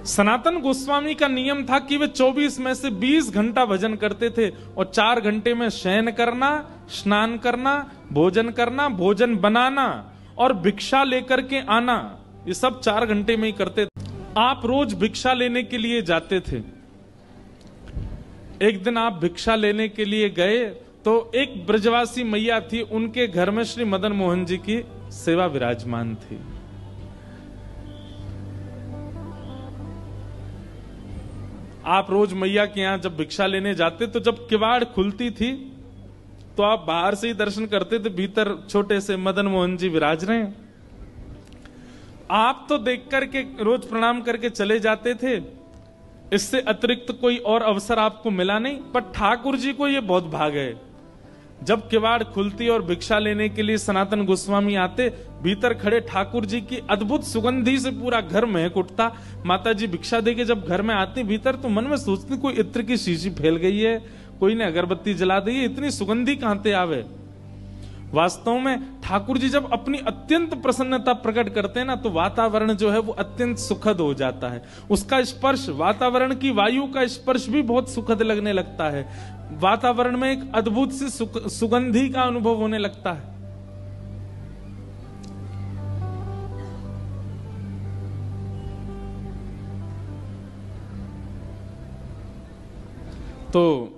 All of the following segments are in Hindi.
सनातन गोस्वामी का नियम था कि वे 24 में से 20 घंटा भजन करते थे और 4 घंटे में शयन करना, स्नान करना, भोजन बनाना और भिक्षा लेकर के आना, ये सब 4 घंटे में ही करते थे। आप रोज भिक्षा लेने के लिए जाते थे। एक दिन आप भिक्षा लेने के लिए गए तो एक ब्रजवासी मैया थी, उनके घर में श्री मदन मोहन जी की सेवा विराजमान थी। आप रोज मैया के यहां जब भिक्षा लेने जाते तो जब किवाड़ खुलती थी तो आप बाहर से ही दर्शन करते थे, भीतर छोटे से मदन मोहन जी विराज रहे हैं। आप तो देख करके रोज प्रणाम करके चले जाते थे, इससे अतिरिक्त कोई और अवसर आपको मिला नहीं। पर ठाकुर जी को ये बहुत भाग है, जब किवाड़ खुलती और भिक्षा लेने के लिए सनातन गोस्वामी आते, भीतर खड़े ठाकुर जी की अद्भुत सुगंधी से पूरा घर महक उठता। माता जी भिक्षा देके जब घर में आती भीतर तो मन में सोचती कोई इत्र की शीशी फैल गई है, कोई ने अगरबत्ती जला दी है, इतनी सुगंधी कहां से आवे। वास्तव में ठाकुर जी जब अपनी अत्यंत प्रसन्नता प्रकट करते हैं ना तो वातावरण जो है वो अत्यंत सुखद हो जाता है। उसका स्पर्श, वातावरण की वायु का स्पर्श भी बहुत सुखद लगने लगता है। वातावरण में एक अद्भुत सी सुगंधी का अनुभव होने लगता है। तो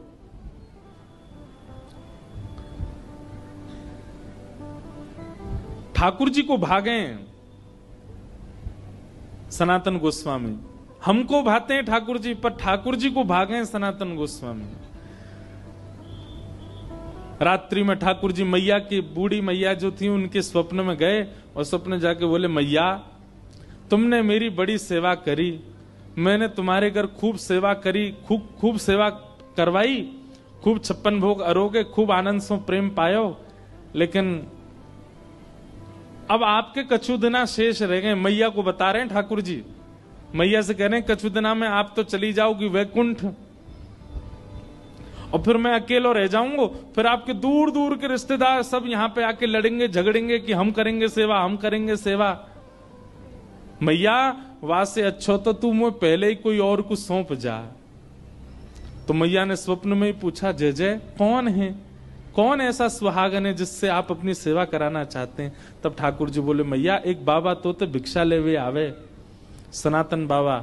ठाकुर जी को भागे सनातन गोस्वामी, हमको भाते हैं ठाकुर जी, पर ठाकुर जी को भागे सनातन गोस्वामी। रात्रि में ठाकुर जी मैया की, बूढ़ी मैया जो थी, उनके स्वप्न में गए और स्वप्न जाके बोले, मैया तुमने मेरी बड़ी सेवा करी, मैंने तुम्हारे घर खूब सेवा करी, खूब सेवा करवाई, खूब 56 भोग अरोगे, खूब आनंद से प्रेम पायो, लेकिन अब आपके कछु दिना शेष रह गए। मैया को बता रहे हैं ठाकुर जी, मैया से कह रहे हैं कछु दिना में आप तो चली जाओगी वैकुंठ और फिर मैं अकेला रह जाऊंगा। फिर आपके दूर दूर के रिश्तेदार सब यहां पे आके लड़ेंगे झगड़ेंगे कि हम करेंगे सेवा, हम करेंगे सेवा। मैया वहां से अच्छा तो तू मुझे पहले ही कोई और को सौंप जा। तो मैया ने स्वप्न में ही पूछा, जय जय कौन है, कौन ऐसा सुहागन है जिससे आप अपनी सेवा कराना चाहते हैं। तब ठाकुर जी बोले, मैया एक बाबा तो भिक्षा ले वे आवे, सनातन बाबा,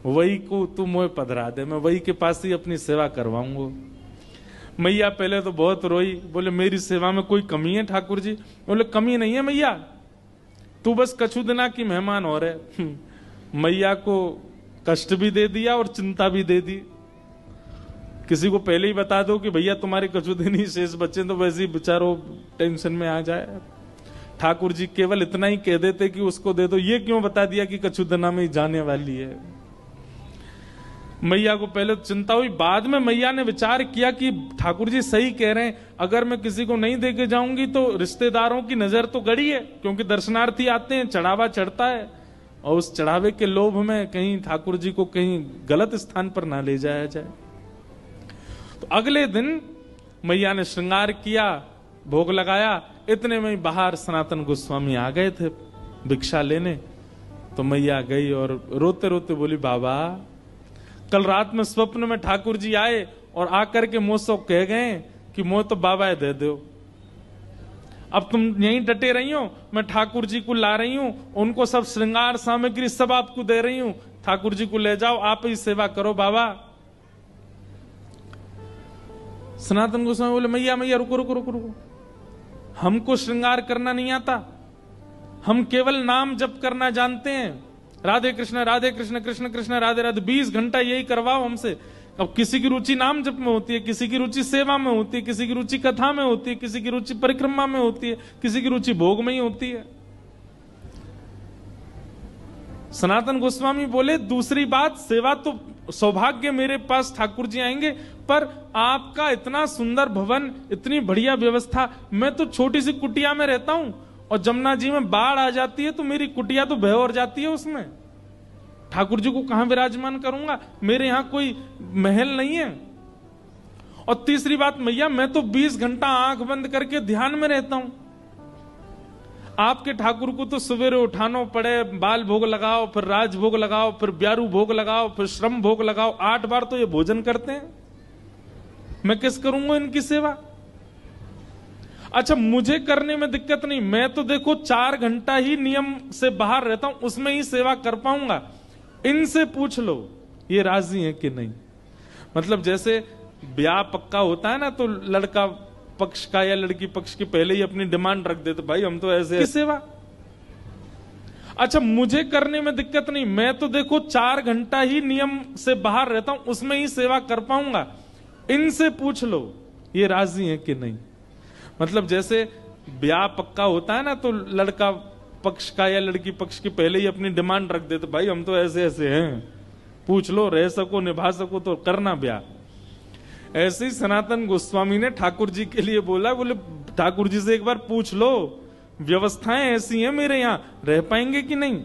वही को तू मोह पधरा दे, मैं वही के पास ही अपनी सेवा करवाऊंगा। मैया पहले तो बहुत रोई, बोले मेरी सेवा में कोई कमी है ठाकुर जी? बोले कमी नहीं है मैया, तू बस कछु दिना की मेहमान हो रहे। मैया को कष्ट भी दे दिया और चिंता भी दे दी। किसी को पहले ही बता दो कि भैया तुम्हारे कछु दिन ही शेष बच्चे, तो वैसे ही बेचारो टेंशन में आ जाए। ठाकुर जी केवल इतना ही कह देते कि उसको दे दो, ये क्यों बता दिया कि कछु दिना में ही जाने वाली है। मैया को पहले तो चिंता हुई, बाद में मैया ने विचार किया कि ठाकुर जी सही कह रहे हैं, अगर मैं किसी को नहीं देके जाऊंगी तो रिश्तेदारों की नजर तो गड़ी है, क्योंकि दर्शनार्थी आते हैं, चढ़ावा चढ़ता है, और उस चढ़ावे के लोभ में कहीं ठाकुर जी को कहीं गलत स्थान पर ना ले जाया जाए। तो अगले दिन मैया ने श्रृंगार किया, भोग लगाया, इतने में ही बाहर सनातन गोस्वामी आ गए थे भिक्षा लेने। तो मैया गई और रोते रोते बोली, बाबा कल रात में स्वप्न में ठाकुर जी आए और आकर के मुझसे कह गए कि मोह तो बाबा दे दो, अब तुम यहीं डटे रही हो, मैं ठाकुर जी को ला रही हूं, उनको सब श्रृंगार सामग्री सब आपको दे रही हूं, ठाकुर जी को ले जाओ, आप ही सेवा करो बाबा। सनातन गोस्वामी बोले, मैया मैया रुको रुको रुको रुको, हमको श्रृंगार करना नहीं आता, हम केवल नाम जप करना जानते हैं, राधे कृष्ण कृष्ण कृष्ण राधे राधे, 20 घंटा यही करवाओ हमसे। अब किसी की रुचि नाम जप में होती है, किसी की रुचि सेवा में होती है, किसी की रुचि कथा में होती है, किसी की रुचि परिक्रमा में होती है, किसी की रुचि भोग में ही होती है। सनातन गोस्वामी बोले, दूसरी बात, सेवा तो सौभाग्य मेरे पास ठाकुर जी आएंगे, पर आपका इतना सुंदर भवन, इतनी बढ़िया व्यवस्था, मैं तो छोटी सी कुटिया में रहता हूं और जमुना जी में बाढ़ आ जाती है तो मेरी कुटिया तो बह और जाती है, उसमें ठाकुर जी को कहां विराजमान करूंगा, मेरे यहां कोई महल नहीं है। और तीसरी बात मैया, मैं तो 20 घंटा आंख बंद करके ध्यान में रहता हूं, आपके ठाकुर को तो सवेरे उठानो पड़े, बाल भोग लगाओ, फिर राज भोग लगाओ, फिर ब्यारू भोग लगाओ, फिर श्रम भोग लगाओ, 8 बार तो ये भोजन करते हैं। मैं किस करूंगा इनकी सेवा? अच्छा, मुझे करने में दिक्कत नहीं, मैं तो देखो 4 घंटा ही नियम से बाहर रहता हूं, उसमें ही सेवा कर पाऊंगा। इनसे पूछ लो ये राजी है कि नहीं। मतलब जैसे ब्याह पक्का होता है ना, तो लड़का पक्ष का या लड़की पक्ष की पहले ही अपनी डिमांड रख देते, भाई हम तो ऐसे सेवा। अच्छा, मुझे करने में दिक्कत नहीं, मैं तो देखो 4 घंटा ही नियम से बाहर रहता हूं, उसमें ही सेवा कर पाऊंगा। इनसे पूछ लो ये राजी है कि नहीं। मतलब जैसे ब्याह पक्का होता है ना, तो लड़का पक्ष का या लड़की पक्ष की पहले ही अपनी डिमांड रख देते, भाई हम तो ऐसे ऐसे हैं, पूछ लो, रह सको निभा सको तो करना ब्याह। ऐसे ही सनातन गोस्वामी ने ठाकुर जी के लिए बोला, बोले ठाकुर जी से एक बार पूछ लो, व्यवस्थाएं ऐसी हैं मेरे यहां, रह पाएंगे कि नहीं।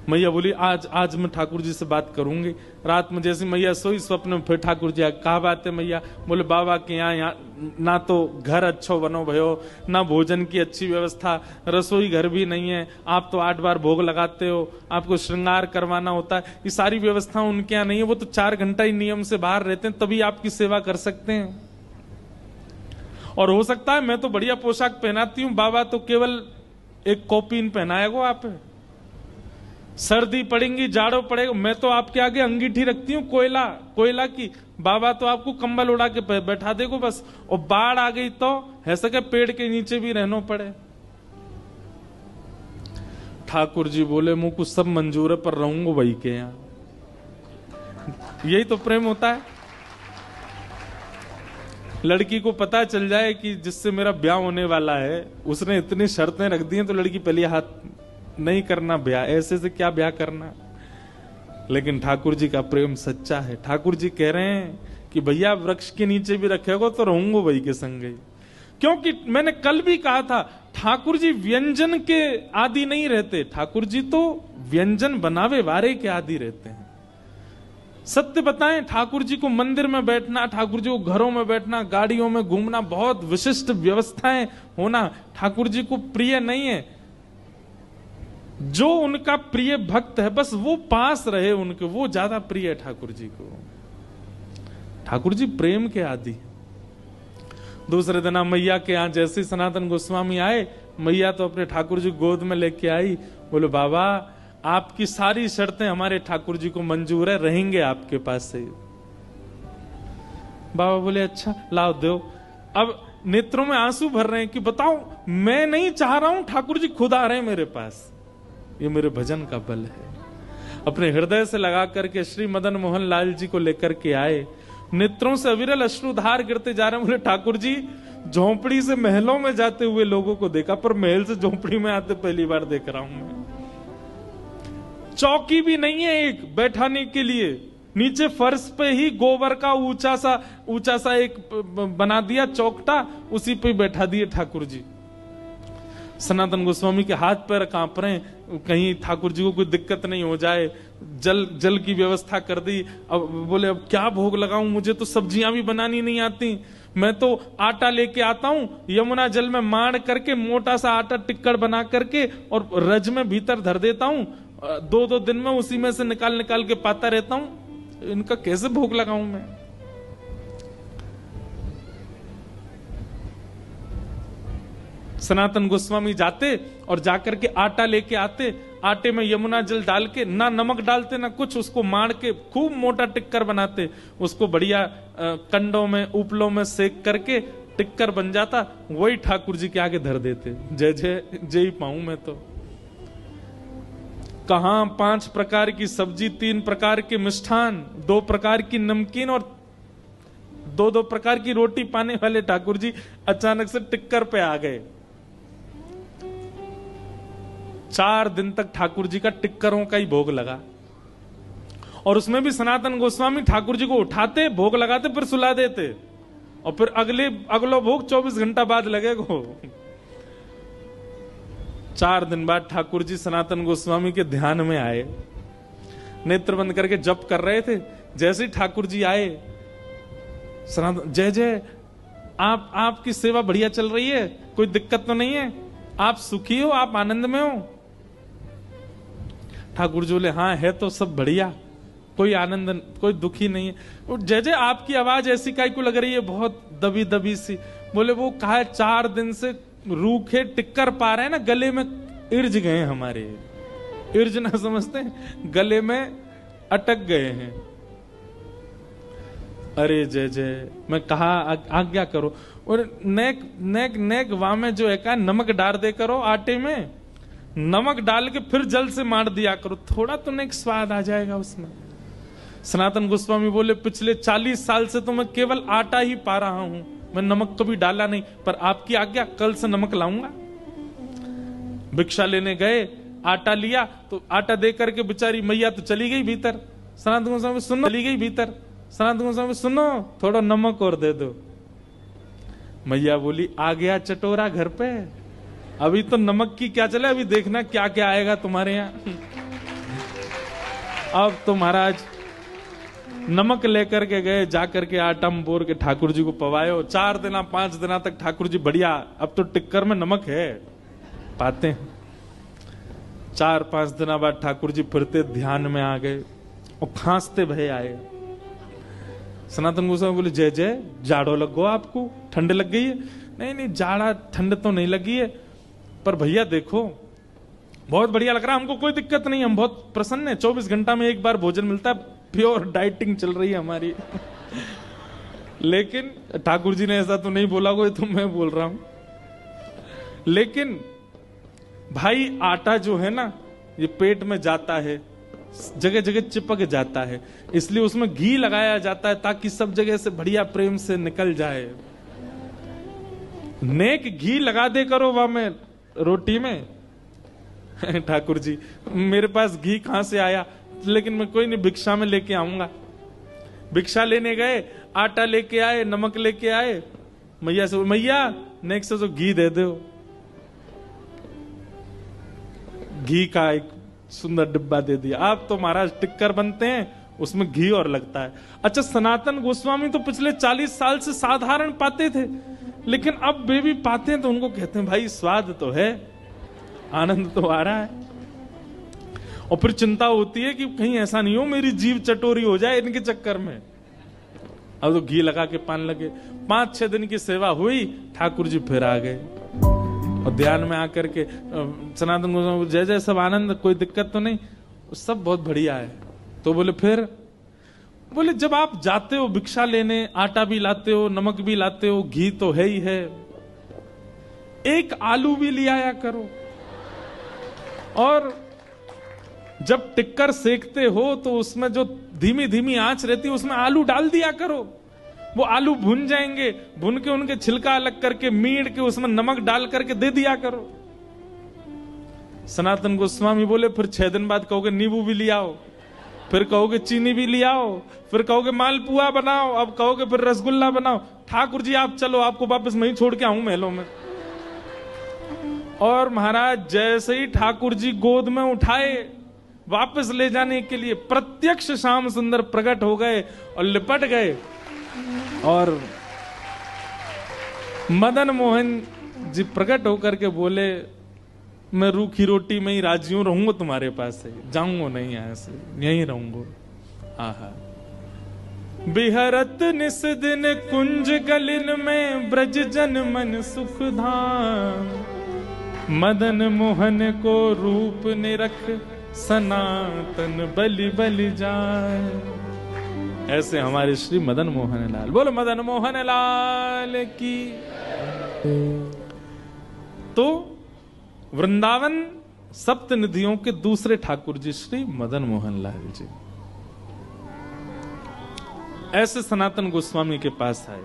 मैया बोली आज मैं ठाकुर जी से बात करूंगी। रात में जैसे मैया सोई, स्वप्न में फिर ठाकुर जी कहा बात है मैया? बोले बाबा के यहाँ ना तो घर अच्छो बनो भयो, ना भोजन की अच्छी व्यवस्था, रसोई घर भी नहीं है, आप तो 8 बार भोग लगाते हो, आपको श्रृंगार करवाना होता है, ये सारी व्यवस्था उनके यहाँ नहीं है। वो तो 4 घंटा ही नियम से बाहर रहते हैं, तभी आपकी सेवा कर सकते हैं। और हो सकता है मैं तो बढ़िया पोशाक पहनाती हूँ, बाबा तो केवल एक कॉपीन पहनाएगो आप, सर्दी पड़ेंगी, जाड़ो पड़ेगा, मैं तो आपके आगे अंगीठी रखती हूँ कोयला की, बाबा तो आपको कंबल उड़ा के बैठा देगो बस। और बाढ़ आ गई तो है सके पेड़ के नीचे भी रहना पड़े। ठाकुर जी बोले मुझको सब मंजूर है, पर रहूंगा वही के यहाँ। यही तो प्रेम होता है। लड़की को पता चल जाए कि जिससे मेरा ब्याह होने वाला है उसने इतनी शर्तें रख दी हैं, तो लड़की पहले हाथ नहीं करना ब्याह, ऐसे से क्या ब्याह करना। लेकिन ठाकुर जी का प्रेम सच्चा है। ठाकुर जी कह रहे हैं कि भैया वृक्ष के नीचे भी रखेगो तो रहूंगा वही के संग ही। क्योंकि मैंने कल भी कहा था, ठाकुर जी व्यंजन के आदि नहीं रहते, ठाकुर जी तो व्यंजन बनावे वारे के आदि रहते हैं। सत्य बताएं, ठाकुर जी को मंदिर में बैठना, ठाकुर जी को घरों में बैठना, गाड़ियों में घूमना, बहुत विशिष्ट व्यवस्थाएं होना ठाकुर जी को प्रिय नहीं है। जो उनका प्रिय भक्त है बस वो पास रहे उनके, वो ज्यादा प्रिय है ठाकुर जी को। ठाकुर जी प्रेम के आदि। दूसरे दिन मैया के यहाँ जैसे सनातन गोस्वामी आए, मैया तो अपने ठाकुर जी गोद में लेके आई, बोले बाबा आपकी सारी शर्तें हमारे ठाकुर जी को मंजूर है, रहेंगे आपके पास से। बाबा बोले अच्छा लाओ दो। अब नेत्रों में आंसू भर रहे हैं कि बताओ, मैं नहीं चाह रहा हूं, ठाकुर जी खुद आ रहे हैं मेरे पास। ये मेरे भजन का बल है। अपने हृदय से लगा करके श्री मदन मोहन लाल जी को लेकर के आए, नेत्रों से अविरल अश्रुधार गिरते जा रहे हैं। बोले ठाकुर जी झोंपड़ी से महलों में जाते हुए लोगों को देखा, पर महल से झोंपड़ी में आते पहली बार देख रहा हूं मैं। चौकी भी नहीं है एक बैठाने के लिए, नीचे फर्श पे ही गोबर का ऊंचा सा एक बना दिया चौकटा, उसी पे बैठा दिए ठाकुर जी। सनातन गोस्वामी के हाथ पैर कांप रहे हैं, कहीं ठाकुर जी को कोई दिक्कत नहीं हो जाए। जल की व्यवस्था कर दी। अब बोले अब क्या भोग लगाऊं, मुझे तो सब्जियां भी बनानी नहीं आती, मैं तो आटा लेके आता हूं, यमुना जल में माड़ करके मोटा सा आटा टिक्कड़ बना करके और रज में भीतर धर देता हूं, 2-2 दिन में उसी में से निकाल के पाता रहता हूं, इनका कैसे भोग लगाऊं मैं। सनातन गोस्वामी जाते और जाकर के आटा लेके आते, आटे में यमुना जल डाल के, ना नमक डालते ना कुछ, उसको माड़ के खूब मोटा टिक्कर बनाते, उसको बढ़िया कंडों में उपलों में सेक करके टिक्कर बन जाता, वही ठाकुर जी के आगे धर देते। जय जय जय ही पाऊं मैं तो। कहां 5 प्रकार की सब्जी, 3 प्रकार के मिष्ठान, 2 प्रकार की नमकीन और 2-2 प्रकार की रोटी पाने वाले ठाकुर जी अचानक से टिक्कर पे आ गए। 4 दिन तक ठाकुर जी का टिक्करों का ही भोग लगा। और उसमें भी सनातन गोस्वामी ठाकुर जी को उठाते, भोग लगाते, फिर सुला देते, और फिर अगलो भोग 24 घंटा बाद लगेगा। 4 दिन बाद ठाकुर जी सनातन गोस्वामी के ध्यान में आए, नेत्र बंद करके जप कर रहे थे। जैसे ही ठाकुर जी आए, सनातन जय जय, आपकी सेवा बढ़िया चल रही है, कोई दिक्कत तो नहीं है? आप सुखी हो, आप आनंद में हो? ठाकुर जी बोले हाँ है तो सब बढ़िया, कोई आनंद, कोई दुखी नहीं है। जय जय आपकी आवाज ऐसी काहे को लग रही है, बहुत दबी दबी सी? बोले वो कहा है 4 दिन से रूखे टिक्कर पा रहे हैं ना, गले में इर्ज गए हमारे। इर्ज ना समझते हैं, गले में अटक गए हैं। अरे जय जय, मैं कहा आज्ञा करो। और नेक नेक नेक वाह में जो है का नमक डाल दे करो आटे में, नमक डाल के फिर जल से मार दिया करो, थोड़ा तो नेक स्वाद आ जाएगा उसमें। सनातन गोस्वामी बोले पिछले 40 साल से तो मैं केवल आटा ही पा रहा हूं, मैं नमक कभी डाला नहीं, पर आपकी आज्ञा कल से नमक लाऊंगा। भिक्षा लेने गए, आटा लिया तो आटा दे करके बेचारी मैया तो चली गई भीतर। सनातन गोस्वामी सुनो, चली गई भीतर। सनातन गोस्वामी सुनो, थोड़ा नमक और दे दो। मैया बोली आ गया चटोरा घर पे, अभी तो नमक की क्या चले, अभी देखना क्या क्या आएगा तुम्हारे यहाँ। अब तो महाराज नमक लेकर के गए, जाकर के आटा में बोर के ठाकुर जी को पवायो। 4 दिन 5 दिन तक ठाकुर जी बढ़िया, अब तो टिक्कर में नमक है, पाते हैं। 4-5 दिन बाद ठाकुर जी फिरते ध्यान में आ गए और खांसते भय आए। सनातन गोस्वामी बोले जय जय जाड़ो लगो, आपको ठंड लग गई है? नहीं नहीं जाड़ा ठंड तो नहीं लगी है, पर भैया देखो बहुत बढ़िया लग रहा है, हमको कोई दिक्कत नहीं, हम बहुत प्रसन्न है। 24 घंटा में एक बार भोजन मिलता है, प्योर डाइटिंग चल रही है हमारी। लेकिन ठाकुर जी ने ऐसा तो नहीं बोला, कोई तो मैं बोल रहा हूं। लेकिन भाई आटा जो है ना, ये पेट में जाता है, जगह जगह चिपक जाता है, इसलिए उसमें घी लगाया जाता है ताकि सब जगह से बढ़िया प्रेम से निकल जाए। नेक घी लगा दे करो वहां में रोटी में। ठाकुर जी मेरे पास घी कहां से आया, लेकिन मैं कोई नहीं, भिक्षा में लेके आऊंगा। भिक्षा लेने गए, आटा लेके आए, नमक लेके आए। मैया से मैया नेक्स्ट से तो घी दे दो। घी का एक सुंदर डिब्बा दे दिया। आप तो महाराज टिक्कर बनते हैं, उसमें घी और लगता है। अच्छा सनातन गोस्वामी तो पिछले 40 साल से साधारण पाते थे, लेकिन अब वे भी पाते हैं तो उनको कहते हैं भाई स्वाद तो है, आनंद तो आ रहा है। और फिर चिंता होती है कि कहीं ऐसा नहीं हो मेरी जीभ चटोरी हो जाए इनके चक्कर में। अब तो घी लगा के पान लगे। 5-6 दिन की सेवा हुई, ठाकुर जी फिर आ गए और ध्यान में आकर के सनातन गोस्वामी जय जय, सब आनंद, कोई दिक्कत तो नहीं, सब बहुत बढ़िया है। तो बोले फिर, बोले जब आप जाते हो भिक्षा लेने, आटा भी लाते हो, नमक भी लाते हो, घी तो है ही है, एक आलू भी ले आया करो। और जब टिक्कर सेकते हो तो उसमें जो धीमी धीमी आंच रहती है उसमें आलू डाल दिया करो, वो आलू भुन जाएंगे, भुन के उनके छिलका अलग करके मीड़ के उसमें नमक डाल करके दे दिया करो। सनातन गोस्वामी बोले फिर 6 दिन बाद कहोगे नींबू भी ले आओ, फिर कहोगे चीनी भी ले आओ, फिर कहोगे मालपुआ बनाओ, अब कहोगे फिर रसगुल्ला बनाओ। ठाकुर जी आप चलो, आपको वापस मैं ही छोड़ के आऊं महलों में। और महाराज जैसे ही ठाकुर जी गोद में उठाए वापस ले जाने के लिए, प्रत्यक्ष श्याम सुंदर प्रकट हो गए और लिपट गए। और मदन मोहन जी प्रकट होकर के बोले मैं रूखी रोटी में ही राजी हूं, रहूंगा तुम्हारे पास से, जाऊंगा नहीं यहाँ से, यहीं रहूंगा। आहा बिहरत निस दिन कुंज गलिन में, ब्रज जन मन सुख धाम, मदन मोहन को रूप निरख, सनातन बलि बलि जाए। ऐसे हमारे श्री मदन मोहन लाल, बोलो मदन मोहन लाल की। तो वृंदावन सप्त निधियों के दूसरे ठाकुर जी श्री मदन मोहन लाल जी ऐसे सनातन गोस्वामी के पास आए।